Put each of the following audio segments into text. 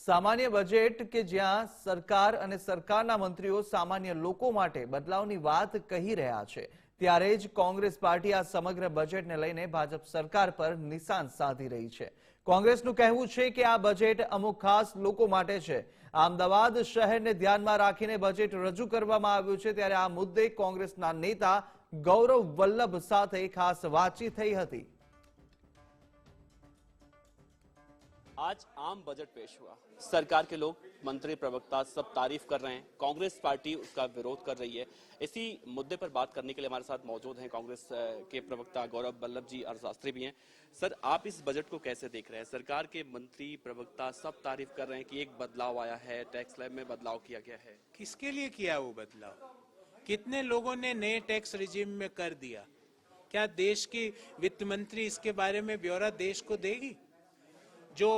સામાન્ય બજેટ કે જ્યાં સરકાર અને સરકારના મંત્રીઓ સામાન્ય લોકો માટે બદલાવની વાત કહી રહ્યા છે, ત્યારે જ કોંગ્રેસ પાર્ટી આ સમગ્ર બજેટને લઈને ભાજપ સરકાર પર નિશાન સાધી રહી છે. કોંગ્રેસનું કહેવું છે કે આ બજેટ અમુક ખાસ લોકો માટે છે. અમદાવાદ શહેરને ધ્યાનમાં રાખીને બજેટ રજૂ કરવામાં આવ્યું છે, ત્યારે આ મુદ્દે કોંગ્રેસના નેતા ગૌરવ વલ્લભ સાથે ખાસ વાતચીત થઈ હતી. आज आम बजट पेश हुआ। सरकार के लोग, मंत्री, प्रवक्ता सब तारीफ कर रहे हैं। कांग्रेस पार्टी उसका विरोध कर रही है। इसी मुद्दे पर बात करने के लिए हमारे साथ मौजूद हैं कांग्रेस के प्रवक्ता गौरव वल्लभ जी अर्थशास्त्री भी हैं। सर, आप इस बजट को कैसे देख रहे हैं? सरकार के मंत्री, प्रवक्ता सब तारीफ कर रहे हैं कि एक बदलाव आया है, टैक्स स्लैब में बदलाव किया गया है। किसके लिए किया वो बदलाव? कितने लोगों ने नए टैक्स रिजीम में कर दिया? क्या देश की वित्त मंत्री इसके बारे में ब्यौरा देश को देगी? जो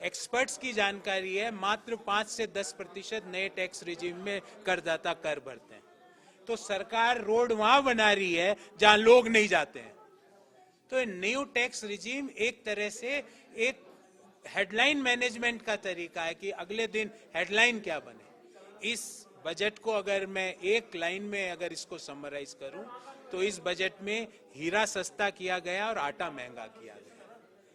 एक्सपर्ट्स की जानकारी है, मात्र 5 से 10% नए टैक्स रिजीम में करदाता कर भरते हैं। तो सरकार रोड वहां बना रही है जहां लोग नहीं जाते हैं। तो न्यू टैक्स रिजीम एक तरह से एक हेडलाइन मैनेजमेंट का तरीका है कि अगले दिन हेडलाइन क्या बने। इस बजट को अगर मैं एक लाइन में अगर इसको समराइज करूं तो इस बजट में हीरा सस्ता किया गया और आटा महंगा किया गया।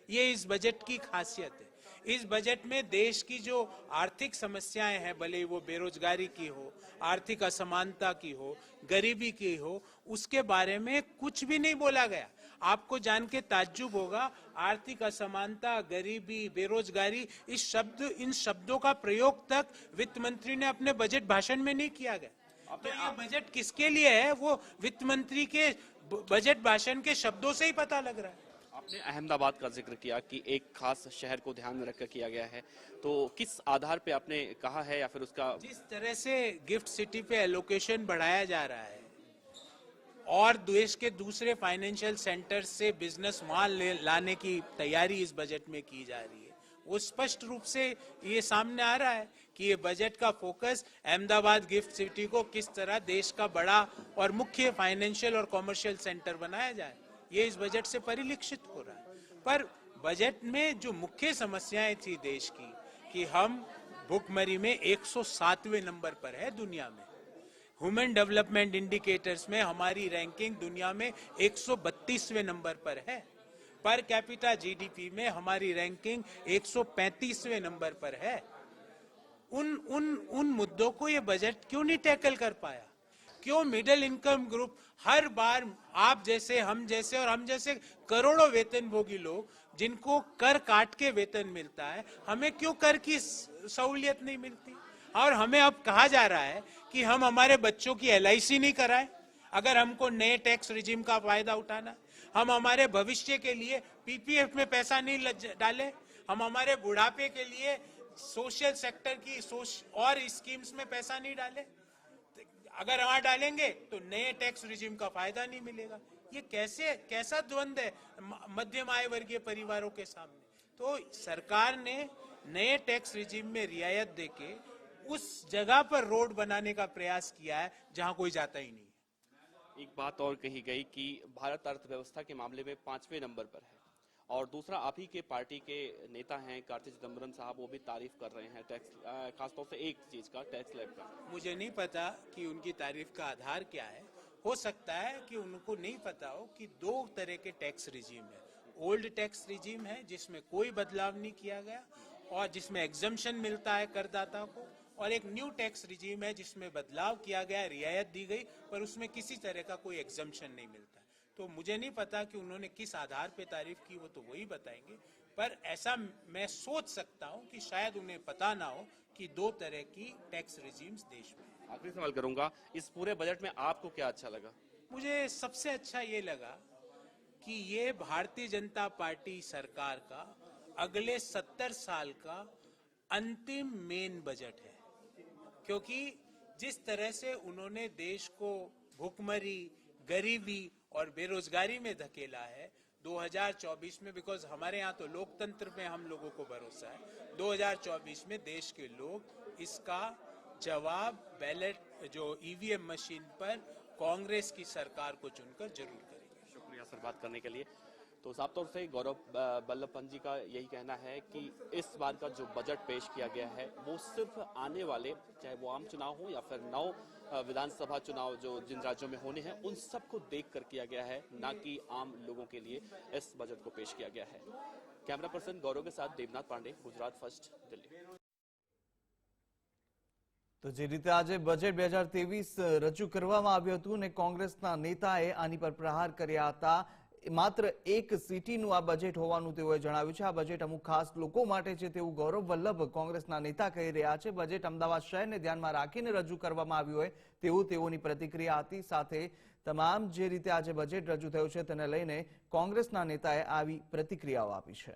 ये इस बजट की खासियत है। इस बजट में देश की जो आर्थिक समस्याएं हैं, भले वो बेरोजगारी की हो, आर्थिक असमानता की हो, गरीबी की हो, उसके बारे में कुछ भी नहीं बोला गया। आपको जान के ताज्जुब होगा, आर्थिक असमानता, गरीबी, बेरोजगारी इन शब्दों का प्रयोग तक वित्त मंत्री ने अपने बजट भाषण में नहीं किया गया। तो ये बजट किसके लिए है वो वित्त मंत्री के बजट भाषण के शब्दों से ही पता लग रहा है। आपने अहमदाबाद का जिक्र किया कि एक खास शहर को ध्यान में रखकर किया गया है, तो किस आधार पे आपने कहा है या फिर उसका? जिस तरह से गिफ्ट सिटी पे एलोकेशन बढ़ाया जा रहा है और देश के दूसरे फाइनेंशियल सेंटर से बिजनेस वहां लाने की तैयारी इस बजट में की जा रही है, वो स्पष्ट रूप से ये सामने आ रहा है कि ये बजट का फोकस अहमदाबाद गिफ्ट सिटी को किस तरह देश का बड़ा और मुख्य फाइनेंशियल और कॉमर्शियल सेंटर बनाया जाए, ये इस बजट से परिलक्षित हो रहा है। पर बजट में जो मुख्य समस्याएं थी देश की कि हम भुखमरी में 107वें नंबर पर है दुनिया में। ह्यूमन डेवलपमेंट इंडिकेटर्स में हमारी रैंकिंग दुनिया में 132वें नंबर पर है। पर कैपिटा जीडीपी में हमारी रैंकिंग 135वें नंबर पर है। उन मुद्दों को ये बजट क्यों नहीं टैकल कर पाया? क्यों मिडिल इनकम ग्रुप हर बार आप जैसे, हम जैसे और हम जैसे करोड़ों वेतनभोगी लोग जिनको कर काट के वेतन मिलता है, हमें क्यों कर की सहूलियत नहीं मिलती? और हमें अब कहा जा रहा है कि हम हमारे बच्चों की LIC नहीं कराएं अगर हमको नए टैक्स रिजीम का फायदा उठाना, हम हमारे भविष्य के लिए PPF में पैसा नहीं डालें, हम हमारे बुढ़ापे के लिए सोशल सेक्टर की और स्कीम्स में पैसा नहीं डालें। अगर वहां डालेंगे तो नए टैक्स रिजीम का फायदा नहीं मिलेगा। ये कैसा द्वंद है मध्यम आय वर्गीय परिवारों के सामने? तो सरकार ने नए टैक्स रिजीम में रियायत देके उस जगह पर रोड बनाने का प्रयास किया है जहां कोई जाता ही नहीं है। एक बात और कही गई कि भारत अर्थव्यवस्था के मामले में 5वें नंबर पर है, और दूसरा आप ही के पार्टी के नेता हैं कार्ति चिदम्बरम साहब, वो भी तारीफ कर रहे हैं टैक्स, खासतौर से एक चीज का, टैक्स स्लैब का। मुझे नहीं पता कि उनकी तारीफ का आधार क्या है। हो सकता है कि उनको नहीं पता हो कि 2 तरह के टैक्स रिजीम है। ओल्ड टैक्स रिजीम है जिसमें कोई बदलाव नहीं किया गया और जिसमें एग्जम्पशन मिलता है करदाता को, और एक न्यू टैक्स रिजीम है जिसमें बदलाव किया गया, रियायत दी गई, पर उसमें किसी तरह का कोई एग्जम्पशन नहीं मिलता। तो मुझे नहीं पता कि उन्होंने किस आधार पे तारीफ की, वो तो वही बताएंगे। पर ऐसा मैं सोच सकता हूं कि शायद उन्हें पता ना हो कि 2 तरह की टैक्स रिजीम्स देश में। आखिरी सवाल करूंगा, इस पूरे बजट में आपको क्या अच्छा लगा? मुझे सबसे अच्छा ये लगा कि ये भारतीय जनता पार्टी सरकार का अगले 70 साल का अंतिम मेन बजट है, क्योंकि जिस तरह से उन्होंने देश को भुखमरी, गरीबी और बेरोजगारी में धकेला है 2024 में, बिकॉज हमारे यहाँ तो लोकतंत्र में हम लोगों को भरोसा है, 2024 में देश के लोग इसका जवाब बैलेट जो EVM मशीन पर कांग्रेस की सरकार को चुनकर जरूर करेंगे। शुक्रिया सर बात करने के लिए। तो साफ तौर से गौरव वल्लभ पंत जी का यही कहना है कि इस बार का जो बजट पेश किया गया है वो सिर्फ आने वाले, चाहे वो आम चुनाव हो या फिर नौ विधानसभा चुनाव जो जिन राज्यों में होने हैं, उन सबको देख कर किया गया है, ना कि आम लोगों के लिए इस बजट को पेश किया गया है। कैमरा पर्सन गौरव के साथ देवनाथ पांडे, गुजरात फर्स्ट, दिल्ली। તો જે રીતે આજે બજેટ 2023 રજૂ કરવામાં આવ્યું હતું અને કોંગ્રેસના નેતાએ આની પર પ્રહાર કર્યા હતા, માત્ર એક સિટીનું આ બજેટ હોવાનું તેઓએ જણાવ્યું છે। આ બજેટ અમુક ખાસ લોકો માટે છે તેવું ગૌરવ વલ્લભ કોંગ્રેસના નેતા કહી રહ્યા છે। બજેટ અમદાવાદ શહેરને ધ્યાનમાં રાખીને રજૂ કરવામાં આવ્યું હોય તેવું તેઓની પ્રતિક્રિયા હતી। સાથે તમામ જે રીતે આજે બજેટ રજૂ થયું છે તેને લઈને કોંગ્રેસના નેતાએ આવી પ્રતિક્રિયાઓ આપી છે।